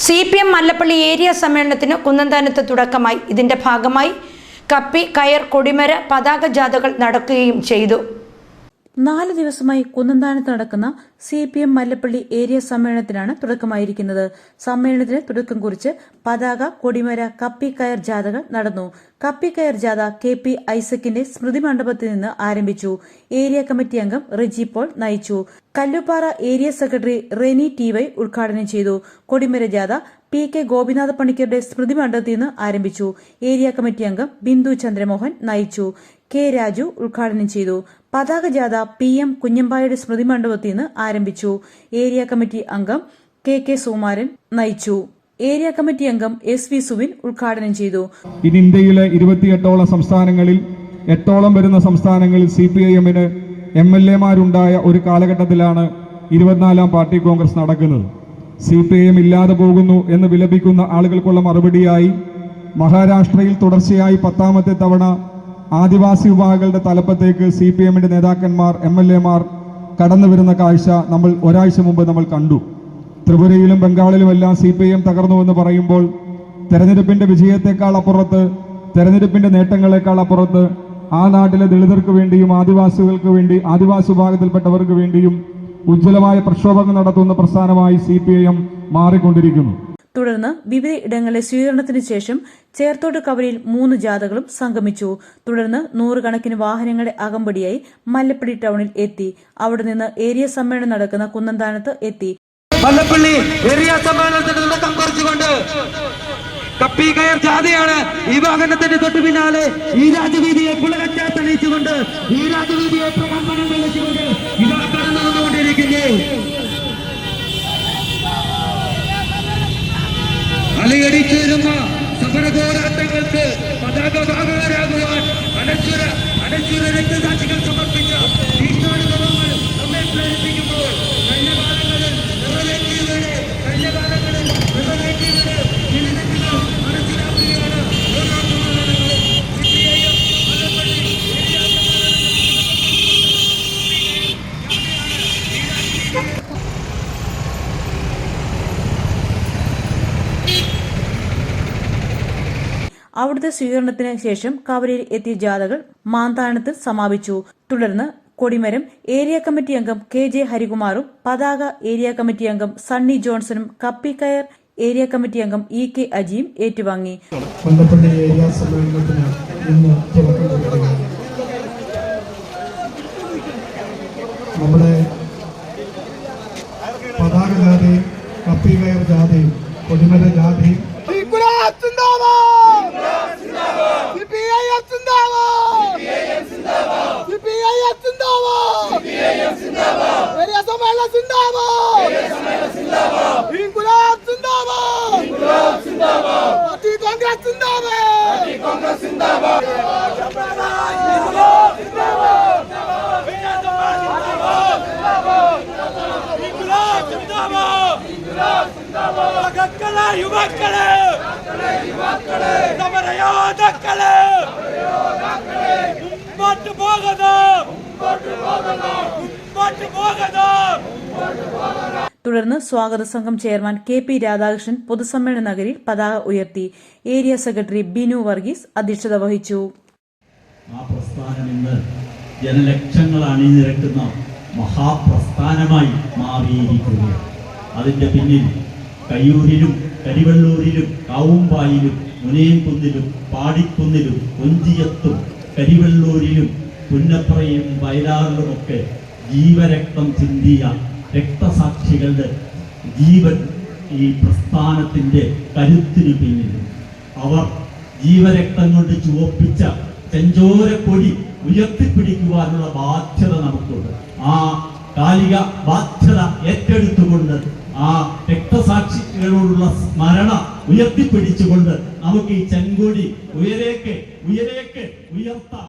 CPM Mallappally area സമ്മേളനത്തിന് കുന്നന്താനത്ത് തുടക്കമായി. ഇതിന്റെ ഭാഗമായി കപ്പി, കയർ, കൊടിമര, പതാക ജാഥകൾ നടക്കുകയും ചെയ്തു. 4 ദിവസമായി കുന്നന്താനത്ത് നടക്കുന്ന CPM മല്ലപ്പള്ളി ഏരിയ സമ്മേളനത്തിനാണ് തുടക്കമായിരിക്കുന്നത്. സമ്മേളനത്തിന് തുടക്കം കുറിച്ച് പതാക, കൊടിമര, കപ്പി, കയർ ജാഥകൾ നടന്നു. കപ്പി കയർ ജാഥ KP ഐസക്കിന്റെ സ്മൃതി മണ്ഡപത്തിൽ നിന്ന് ആരംഭിച്ചു. ഏരിയ കമ്മിറ്റി അംഗം റെജി പോൾ നയിച്ചു. Kallupara area secretary Reni TY ഉദ്ഘാടനം ചെയ്തു. കൊടിമര ജാഥ PK ഗോപിനാഥ പണിക്കരുടെ സ്മൃതി മണ്ഡപത്തിൽ നിന്ന് ആരംഭിച്ചു. ഏരിയ കമ്മിറ്റി അംഗം ബിന്ദു ചന്ദ്രമോഹൻ നയിച്ചു. K രാജു ഉദ്ഘാടനം ചെയ്തു. പതാക ജാഥ PM കുഞ്ഞമ്പായുടെ സ്മൃതി മണ്ഡപത്തിൽ നിന്ന് ആരംഭിച്ചു. ഏരിയ കമ്മിറ്റി അംഗം KK സുകുമാരൻ നയിച്ചു. ഏരിയ കമ്മിറ്റി അംഗം SV സുവിൻ ഉദ്ഘാടനം ചെയ്തു. ഇന്ത്യയിലെ 28ഓളം സംസ്ഥാനങ്ങളിൽ 8ഓളം വരുന്ന സംസ്ഥാനങ്ങളിൽ CPIM-ന് MLA-മാരുണ്ടായ ഒരു കാലഘട്ടത്തിലാണ് 24ാം പാർട്ടി കോൺഗ്രസ് നടക്കുന്നത്. CPIM ഇല്ലാതെ പോകുന്നു എന്ന് വിലപിക്കുന്ന ആളുകൾക്കുള്ള മറുപടിയായി മഹാരാഷ്ട്രയിൽ തുടർച്ചയായി 10ാമത്തെ തവണ ആദിവാസി വിഭാഗങ്ങളുടെ തലപ്പത്തേക്ക് CPIM-ന്റെ നേതാക്കന്മാർ, MLA-മാർ കടന്നു വരുന്ന കാഴ്ച നമ്മൾ ഒരാഴ്ച മുമ്പ് നമ്മൾ കണ്ടു. ത്രിപുരയിലും ബംഗാളിലുമെല്ലാം CPIM തകർന്നുവെന്ന് പറയുമ്പോൾ തെരഞ്ഞെടുപ്പിന്റെ വിജയത്തെക്കാൾ അപ്പുറത്ത്, തെരഞ്ഞെടുപ്പിന്റെ നേട്ടങ്ങളെക്കാൾ അപ്പുറത്ത് ആ നാട്ടിലെ ദളിതർക്ക് വേണ്ടിയും ആദിവാസികൾക്ക് വേണ്ടി, ആദിവാസി വിഭാഗത്തിൽപ്പെട്ടവർക്ക് വേണ്ടിയും ഉജ്ജ്വലമായ പ്രക്ഷോഭങ്ങൾ നടത്തുന്ന പ്രസ്ഥാനമായി CPIM മാറിക്കൊണ്ടിരിക്കുന്നു. തുടർന്ന് വിവിധ ഇടങ്ങളിലെ സ്വീകരണത്തിന് ശേഷം ചേർത്തോട്ട് കവലയിൽ 3 ജാഥകളും സംഗമിച്ചു. തുടർന്ന് 100 കണക്കിന് വാഹനങ്ങളുടെ അകമ്പടിയായി മല്ലപ്പള്ളി ടൗണിൽ എത്തി. അവിടെ നിന്ന് ഏരിയ സമ്മേളനം നടക്കുന്ന കുന്നന്താനത്ത് എത്തി. മല്ലപ്പള്ളി ഏരിയ സമ്മേളനത്തിന് തുടക്കം കുറിച്ചുകൊണ്ട് കപ്പി കയർ ജാഥയാണ് ഈ വാഹനത്തിന്റെ തൊട്ടു പിന്നാലെ ഈ രാജവീതിയെ പുളകച്ചാ തെളിയിച്ചുകൊണ്ട്, ഈ രാജവീതിയെ പ്രകമ്പനം തെളിച്ചുകൊണ്ട് ഇവർ കടന്നു വന്നുകൊണ്ടിരിക്കുന്നു. അലയടിച്ചു വരുന്ന സമര പോരാട്ടങ്ങൾക്ക് പതാകവാഹകരാകുവാൻ അനശ്വര രക്തസാക്ഷികൾ സമർപ്പിച്ച ഭീഷ്മാനുഭവങ്ങൾ നമ്മെ പ്രേരിപ്പിക്കുമ്പോൾ കഴിഞ്ഞ കാലങ്ങളിൽ നിറവേറ്റിയവരുടെ മനസ്സിലാക്കുകയാണ് അവിടുത്തെ സ്വീകരണത്തിന് ശേഷം കവലയിൽ എത്തിയ ജാഥകൾ മാന്താനത്ത് സമാപിച്ചു. തുടർന്ന് കൊടിമരം ഏരിയ കമ്മിറ്റി അംഗം KJ ഹരികുമാറും പതാക ഏരിയ കമ്മിറ്റി അംഗം സണ്ണി ജോൺസണും കപ്പി കയർ ഏരിയ കമ്മിറ്റി അംഗം EK അജിയും ഏറ്റുവാങ്ങി. മല്ലപ്പള്ളി ഏരിയ സമ്മേളനത്തിന് ഇന്ന് തുടക്കം കുറിക്കുകയാണ്. നമ്മുടെ പതാക ജാഥയും കപ്പി കയർ ജാഥയും കൊടിമര ജാഥയും യുവാക്കളെ സമരയോദ്ധാക്കളെ മുമ്പോട്ട് പോകണം. തുടർന്ന് സ്വാഗത സംഘം ചെയർമാൻ KP രാധാകൃഷ്ണൻ പൊതുസമ്മേളന നഗരിയിൽ പതാക ഉയർത്തി. ഏരിയ സെക്രട്ടറി ബിനു വർഗീസ് അധ്യക്ഷത വഹിച്ചു. ആ പ്രസ്ഥാനം ഇന്ന് ജനലക്ഷങ്ങൾ അണിനിരക്കുന്ന മഹാപ്രസ്ഥാനമായി മാറിയിരിക്കുകയാണ്. അതിന്റെ പിന്നിൽ കയ്യൂരിലും കരിവെള്ളൂരിലും കാവുമ്പായിലും മുനയംകുന്നിലും പാടിക്കുന്നിലും കൊഞ്ചിയത്തും കരിവെള്ളൂരിലും പുന്നപ്രയും വയലാറിലുമൊക്കെ ജീവരക്തം ചിന്തിയ രക്തസാക്ഷികളുടെ ജീവൻ ഈ പ്രസ്ഥാനത്തിന്റെ കരുത്തിനു പിന്നിൽ. അവർ ജീവരക്തം കൊണ്ട് ചുവപ്പിച്ച ചെഞ്ചോരക്കൊടി ഉയർത്തിപ്പിടിക്കുവാനുള്ള ബാധ്യത നമുക്കുണ്ട്. ആ കാലിക ബാധ്യത ഏറ്റെടുത്തുകൊണ്ട് ആ രക്തസാക്ഷികളോടുള്ള സ്മരണ ഉയർത്തിപ്പിടിച്ചുകൊണ്ട് നമുക്ക് ഈ ചെങ്കൊടി ഉയരേക്ക് ഉയർത്താം.